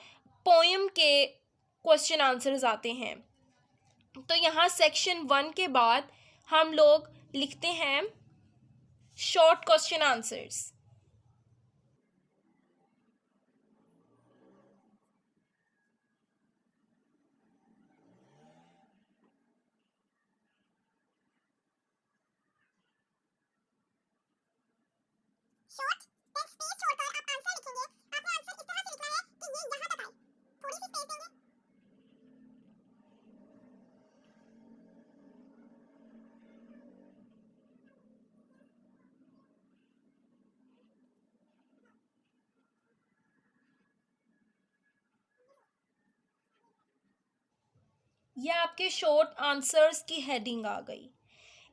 पोएम के क्वेश्चन आंसर्स आते हैं। तो यहाँ सेक्शन 1 के बाद हम लोग लिखते हैं short question answers. Short then space छोड़कर आप आंसर लिखेंगे। आपने आंसर इस तरह से लिखना है कि ये यहाँ तक आए। थोड़ी सी स्पेस देंगे। ये आपके शॉर्ट आंसर्स की हेडिंग आ गई।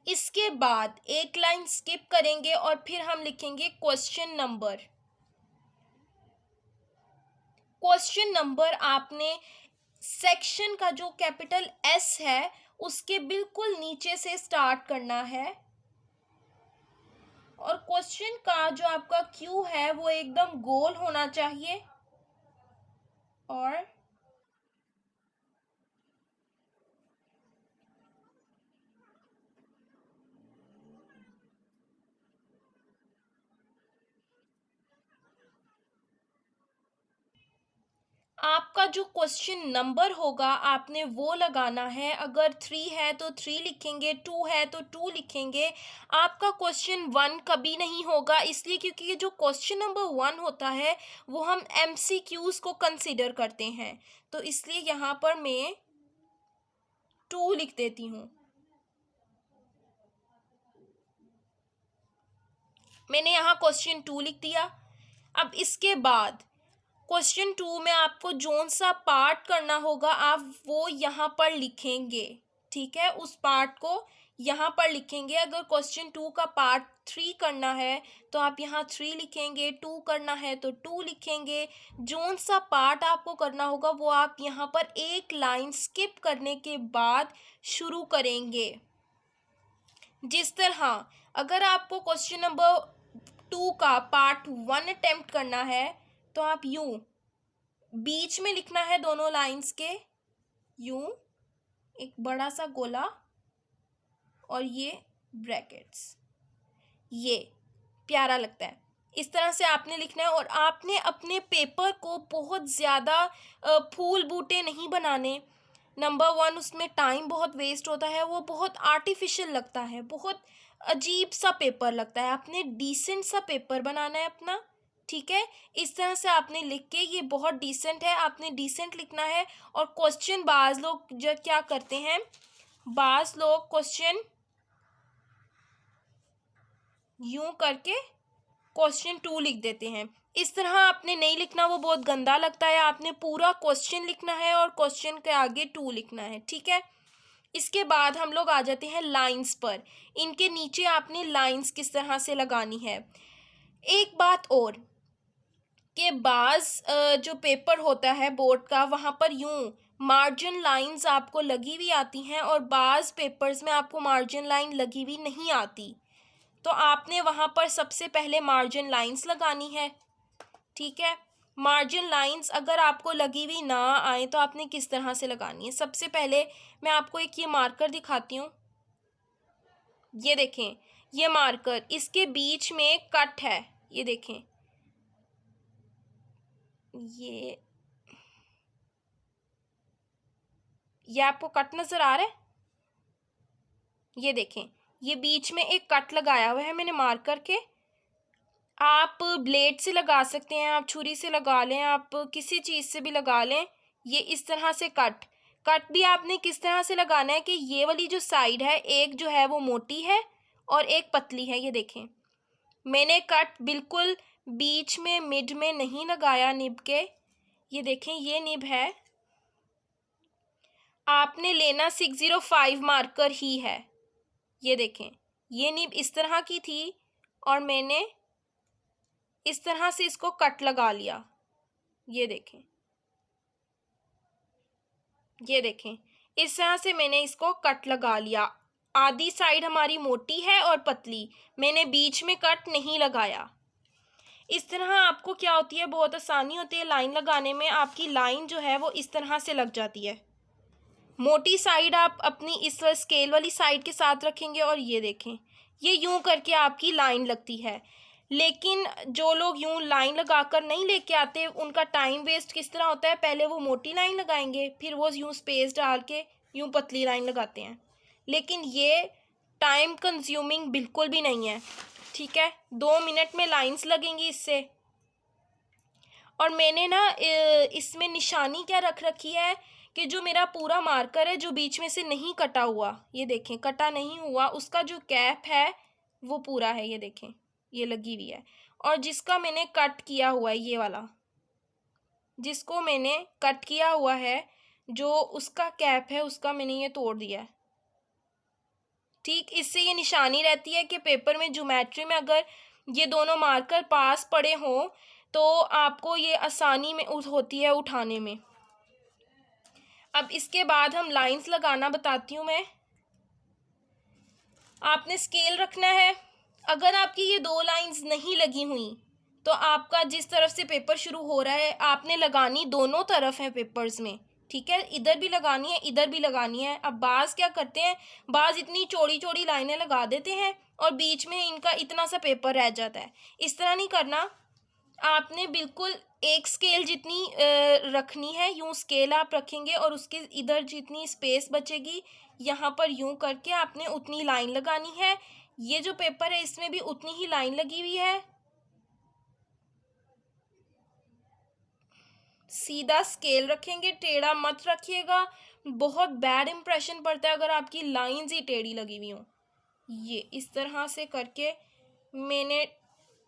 इसके बाद एक लाइन स्किप करेंगे और फिर हम लिखेंगे क्वेश्चन नंबर। क्वेश्चन नंबर आपने सेक्शन का जो कैपिटल एस है उसके बिल्कुल नीचे से स्टार्ट करना है। और क्वेश्चन का जो आपका क्यू है वो एकदम गोल होना चाहिए। और आपका जो क्वेश्चन नंबर होगा आपने वो लगाना है। अगर 3 है तो 3 लिखेंगे, 2 है तो 2 लिखेंगे। आपका क्वेश्चन 1 कभी नहीं होगा, इसलिए क्योंकि ये जो क्वेश्चन नंबर 1 होता है वो हम MCQs को कंसीडर करते हैं, तो इसलिए यहाँ पर मैं 2 लिख देती हूँ। मैंने यहाँ क्वेश्चन 2 लिख दिया। अब इसके बाद क्वेश्चन 2 में आपको जोन सा पार्ट करना होगा आप वो यहाँ पर लिखेंगे। ठीक है, उस पार्ट को यहाँ पर लिखेंगे। अगर क्वेश्चन 2 का पार्ट 3 करना है तो आप यहाँ 3 लिखेंगे, 2 करना है तो 2 लिखेंगे। जोन सा पार्ट आपको करना होगा वो आप यहाँ पर एक लाइन स्किप करने के बाद शुरू करेंगे। जिस तरह अगर आपको क्वेश्चन नंबर 2 का पार्ट 1 अटेम्प्ट करना है तो आप यूं बीच में लिखना है दोनों लाइंस के, यूं एक बड़ा सा गोला और ये ब्रैकेट्स, ये प्यारा लगता है। इस तरह से आपने लिखना है और आपने अपने पेपर को बहुत ज़्यादा फूल बूटे नहीं बनाने। नंबर 1 उसमें टाइम बहुत वेस्ट होता है, वो बहुत आर्टिफिशियल लगता है, बहुत अजीब सा पेपर लगता है। आपने डिसेंट सा पेपर बनाना है अपना, ठीक है। इस तरह से आपने लिख के, ये बहुत डिसेंट है, आपने डिसेंट लिखना है। और क्वेश्चन बाज़ लोग जो क्या करते हैं, बाज़ लोग क्वेश्चन यूं करके क्वेश्चन 2 लिख देते हैं। इस तरह आपने नहीं लिखना, वो बहुत गंदा लगता है। आपने पूरा क्वेश्चन लिखना है और क्वेश्चन के आगे 2 लिखना है, ठीक है। इसके बाद हम लोग आ जाते हैं लाइंस पर। इनके नीचे आपने लाइंस किस तरह से लगानी है। एक बात और कि जो पेपर होता है बोर्ड का, वहाँ पर यूं मार्जिन लाइंस आपको लगी हुई आती हैं और बाज़ पेपर्स में आपको मार्जिन लाइन लगी हुई नहीं आती। तो आपने वहाँ पर सबसे पहले मार्जिन लाइंस लगानी है, ठीक है। मार्जिन लाइंस अगर आपको लगी हुई ना आए तो आपने किस तरह से लगानी है। सबसे पहले मैं आपको एक ये मार्कर दिखाती हूँ, ये देखें, ये मार्कर, इसके बीच में कट है, ये देखें, ये आपको कट नज़र आ रहा है, ये देखें, ये बीच में एक कट लगाया हुआ है मैंने मार्कर के। आप ब्लेड से लगा सकते हैं, आप छुरी से लगा लें, आप किसी चीज़ से भी लगा लें। ये इस तरह से कट भी आपने किस तरह से लगाना है कि ये वाली जो साइड है, एक जो है वो मोटी है और एक पतली है। ये देखें, मैंने कट बिल्कुल बीच में मिड में नहीं लगाया निब के। ये देखें, ये निब है, आपने लेना 605 मार्कर ही है। ये देखें, ये निब इस तरह की थी और मैंने इस तरह से इसको कट लगा लिया। ये देखें, ये देखें, इस तरह से मैंने इसको कट लगा लिया। आधी साइड हमारी मोटी है और पतली, मैंने बीच में कट नहीं लगाया। इस तरह आपको क्या होती है, बहुत आसानी होती है लाइन लगाने में। आपकी लाइन जो है वो इस तरह से लग जाती है। मोटी साइड आप अपनी इस स्केल वाली साइड के साथ रखेंगे और ये देखें, ये यूं करके आपकी लाइन लगती है। लेकिन जो लोग यूं लाइन लगाकर नहीं लेके आते, उनका टाइम वेस्ट किस तरह होता है, पहले वो मोटी लाइन लगाएंगे, फिर वो यूं स्पेस डाल के यूं पतली लाइन लगाते हैं। लेकिन ये टाइम कंज्यूमिंग बिल्कुल भी नहीं है, ठीक है। 2 मिनट में लाइंस लगेंगी इससे। और मैंने ना इसमें निशानी क्या रख रखी है कि जो मेरा पूरा मार्कर है जो बीच में से नहीं कटा हुआ, ये देखें, कटा नहीं हुआ, उसका जो कैप है वो पूरा है, ये देखें, ये लगी हुई है। और जिसका मैंने कट किया हुआ है, ये वाला जिसको मैंने कट किया हुआ है, जो उसका कैप है, उसका मैंने ये तोड़ दिया है, ठीक। इससे ये निशानी रहती है कि पेपर में ज्योमेट्री में अगर ये दोनों मार्कर पास पड़े हों तो आपको ये आसानी में होती है उठाने में। अब इसके बाद हम लाइंस लगाना बताती हूँ मैं। आपने स्केल रखना है। अगर आपकी ये 2 लाइंस नहीं लगी हुई तो आपका जिस तरफ से पेपर शुरू हो रहा है, आपने लगानी दोनों तरफ है पेपर्स में, ठीक है। इधर भी लगानी है, इधर भी लगानी है। अब बाज़ क्या करते हैं, बाज़ इतनी चौड़ी चौड़ी लाइनें लगा देते हैं और बीच में इनका इतना सा पेपर रह जाता है। इस तरह नहीं करना, आपने बिल्कुल एक स्केल जितनी रखनी है, यूं स्केल आप रखेंगे और उसके इधर जितनी स्पेस बचेगी, यहाँ पर यूं करके आपने उतनी लाइन लगानी है। ये जो पेपर है इसमें भी उतनी ही लाइन लगी हुई है। सीधा स्केल रखेंगे, टेढ़ा मत रखिएगा, बहुत बैड इंप्रेशन पड़ता है अगर आपकी लाइंस ही टेढ़ी लगी हुई हों। ये इस तरह से करके मैंने,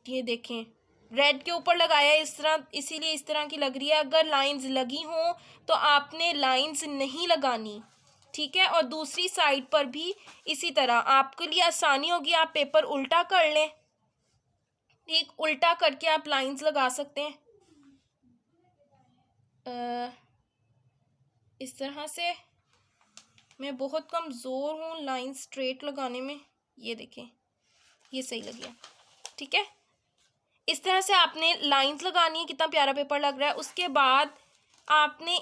ये देखें, रेड के ऊपर लगाया है इस तरह, इसीलिए इस तरह की लग रही है। अगर लाइंस लगी हों तो आपने लाइंस नहीं लगानी, ठीक है। और दूसरी साइड पर भी इसी तरह, आपके लिए आसानी होगी, आप पेपर उल्टा कर लें, एक उल्टा करके आप लाइंस लगा सकते हैं इस तरह से। मैं बहुत कमज़ोर हूँ लाइन स्ट्रेट लगाने में। ये देखें, ये सही लग गया। ठीक है, इस तरह से आपने लाइंस लगानी है। कितना प्यारा पेपर लग रहा है। उसके बाद आपने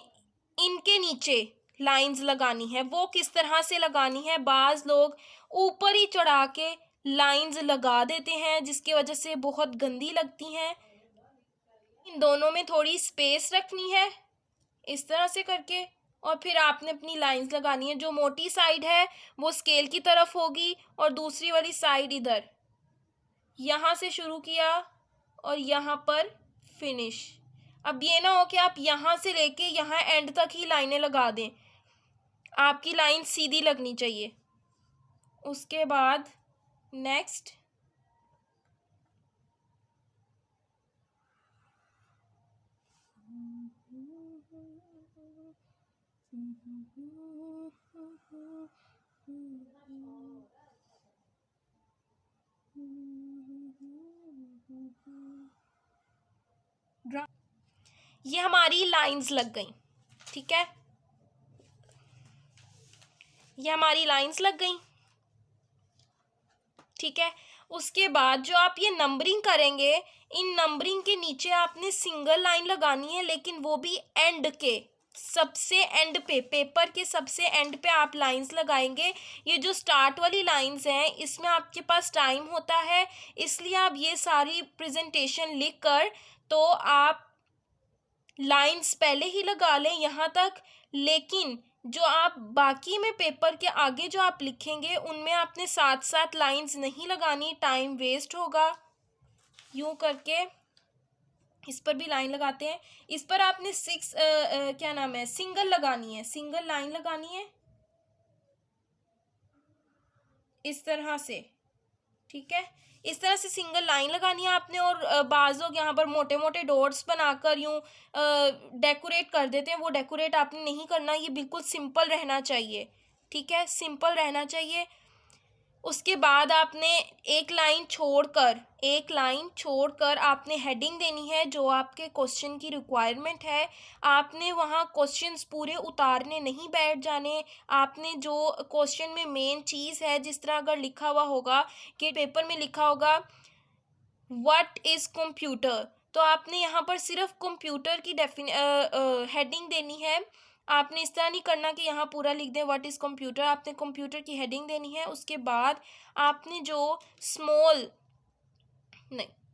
इनके नीचे लाइंस लगानी है। वो किस तरह से लगानी है, बाज़ लोग ऊपर ही चढ़ा के लाइंस लगा देते हैं, जिसकी वजह से बहुत गंदी लगती हैं। इन दोनों में थोड़ी स्पेस रखनी है इस तरह से करके, और फिर आपने अपनी लाइंस लगानी है। जो मोटी साइड है वो स्केल की तरफ होगी और दूसरी वाली साइड इधर, यहाँ से शुरू किया और यहाँ पर फिनिश। अब ये ना हो कि आप यहाँ से लेके यहाँ एंड तक ही लाइनें लगा दें, आपकी लाइन सीधी लगनी चाहिए। उसके बाद नेक्स्ट ये हमारी लाइंस लग गई। ठीक है, ये हमारी लाइंस लग गई। ठीक है, उसके बाद जो आप ये नंबरिंग करेंगे, इन नंबरिंग के नीचे आपने सिंगल लाइन लगानी है, लेकिन वो भी एंड के सबसे एंड पे, पेपर के सबसे एंड पे आप लाइंस लगाएंगे। ये जो स्टार्ट वाली लाइंस हैं, इसमें आपके पास टाइम होता है, इसलिए आप ये सारी प्रेजेंटेशन लिख कर तो आप लाइंस पहले ही लगा लें यहाँ तक। लेकिन जो आप बाकी में पेपर के आगे जो आप लिखेंगे, उनमें आपने साथ साथ लाइंस नहीं लगानी, टाइम वेस्ट होगा। यूँ करके इस पर भी लाइन लगाते हैं। इस पर आपने क्या नाम है, सिंगल लगानी है, सिंगल लाइन लगानी है इस तरह से। ठीक है, इस तरह से सिंगल लाइन लगानी है आपने। और बाज़ लोग यहाँ पर मोटे मोटे डॉट्स बनाकर यूँ डेकोरेट कर देते हैं, वो डेकोरेट आपने नहीं करना, ये बिल्कुल सिंपल रहना चाहिए। ठीक है, सिंपल रहना चाहिए। उसके बाद आपने एक लाइन छोड़कर आपने हेडिंग देनी है, जो आपके क्वेश्चन की रिक्वायरमेंट है। आपने वहाँ क्वेश्चंस पूरे उतारने नहीं बैठ जाने। आपने जो क्वेश्चन में मेन चीज़ है, जिस तरह अगर लिखा हुआ होगा कि पेपर में लिखा होगा व्हाट इज़ कंप्यूटर, तो आपने यहाँ पर सिर्फ कंप्यूटर की हेडिंग देनी है। आपने इस तरह नहीं करना कि यहाँ पूरा लिख दें व्हाट इज़ कंप्यूटर, आपने कंप्यूटर की हेडिंग देनी है। उसके बाद आपने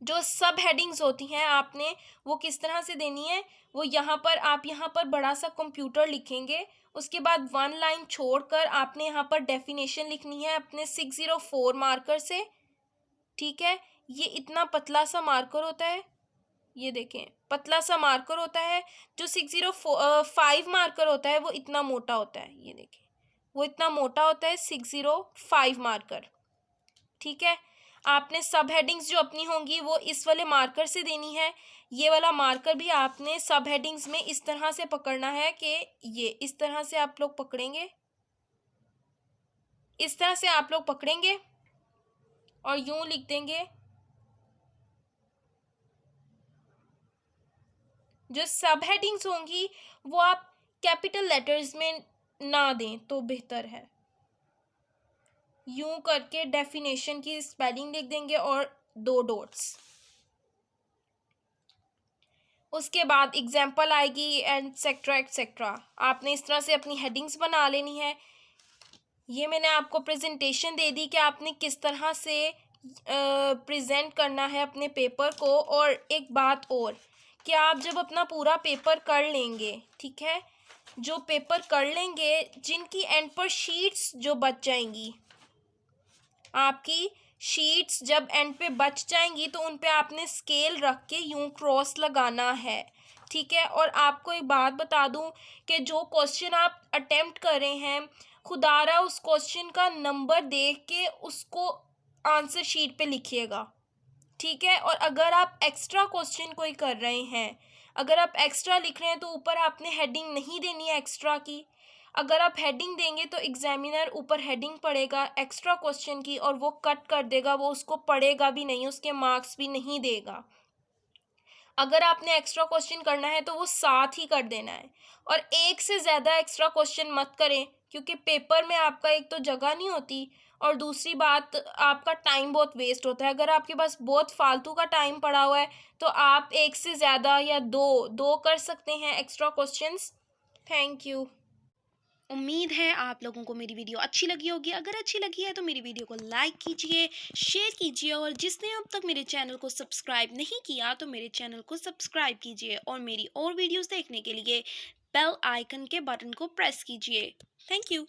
जो सब हेडिंग्स होती हैं, आपने वो किस तरह से देनी है, वो यहाँ पर बड़ा सा कंप्यूटर लिखेंगे। उसके बाद वन लाइन छोड़कर आपने यहाँ पर डेफिनेशन लिखनी है अपने 604 मार्कर से। ठीक है, ये इतना पतला सा मार्कर होता है, ये देखें पतला सा मार्कर होता है। जो 605 मार्कर होता है वो इतना मोटा होता है, ये देखें वो इतना मोटा होता है 605 मार्कर। ठीक है, आपने सब हेडिंग्स जो अपनी होंगी वो इस वाले मार्कर से देनी है। ये वाला मार्कर भी आपने सब हेडिंग्स में इस तरह से पकड़ना है कि ये इस तरह से आप लोग पकड़ेंगे, इस तरह से आप लोग पकड़ेंगे और यूं लिख देंगे। जो सब हेडिंग्स होंगी वो आप कैपिटल लेटर्स में ना दें तो बेहतर है। यूं करके डेफिनेशन की स्पेलिंग लिख देंगे और 2 डॉट्स। उसके बाद एग्जाम्पल आएगी एटसेट्रा एटसेट्रा। आपने इस तरह से अपनी हेडिंग्स बना लेनी है। ये मैंने आपको प्रेजेंटेशन दे दी कि आपने किस तरह से प्रेजेंट करना है अपने पेपर को। और एक बात और कि आप जब अपना पूरा पेपर कर लेंगे, ठीक है, जो पेपर कर लेंगे, जिनकी एंड पर शीट्स जो बच जाएंगी, आपकी शीट्स जब एंड पे बच जाएंगी तो उन पे आपने स्केल रख के यूं क्रॉस लगाना है। ठीक है, और आपको एक बात बता दूं कि जो क्वेश्चन आप अटेम्प्ट कर रहे हैं, खुदारा उस क्वेश्चन का नंबर देख के उसको आंसर शीट पे लिखिएगा। ठीक है, और अगर आप एक्स्ट्रा क्वेश्चन कोई कर रहे हैं, अगर आप एक्स्ट्रा लिख रहे हैं तो ऊपर आपने हेडिंग नहीं देनी है एक्स्ट्रा की। अगर आप हेडिंग देंगे तो एग्जामिनर ऊपर हेडिंग पढ़ेगा एक्स्ट्रा क्वेश्चन की और वो कट कर देगा, वो उसको पढ़ेगा भी नहीं, उसके मार्क्स भी नहीं देगा। अगर आपने एक्स्ट्रा क्वेश्चन करना है तो वो साथ ही कर देना है, और एक से ज़्यादा एक्स्ट्रा क्वेश्चन मत करें, क्योंकि पेपर में आपका एक तो जगह नहीं होती और दूसरी बात, आपका टाइम बहुत वेस्ट होता है। अगर आपके पास बहुत फालतू का टाइम पड़ा हुआ है तो आप एक से ज़्यादा या दो कर सकते हैं एक्स्ट्रा क्वेश्चंस। Thank you. उम्मीद है आप लोगों को मेरी वीडियो अच्छी लगी होगी। अगर अच्छी लगी है तो मेरी वीडियो को लाइक कीजिए, शेयर कीजिए, और जिसने अब तक मेरे चैनल को सब्सक्राइब नहीं किया तो मेरे चैनल को सब्सक्राइब कीजिए, और मेरी और वीडियोस देखने के लिए बेल आइकन के बटन को प्रेस कीजिए। Thank you.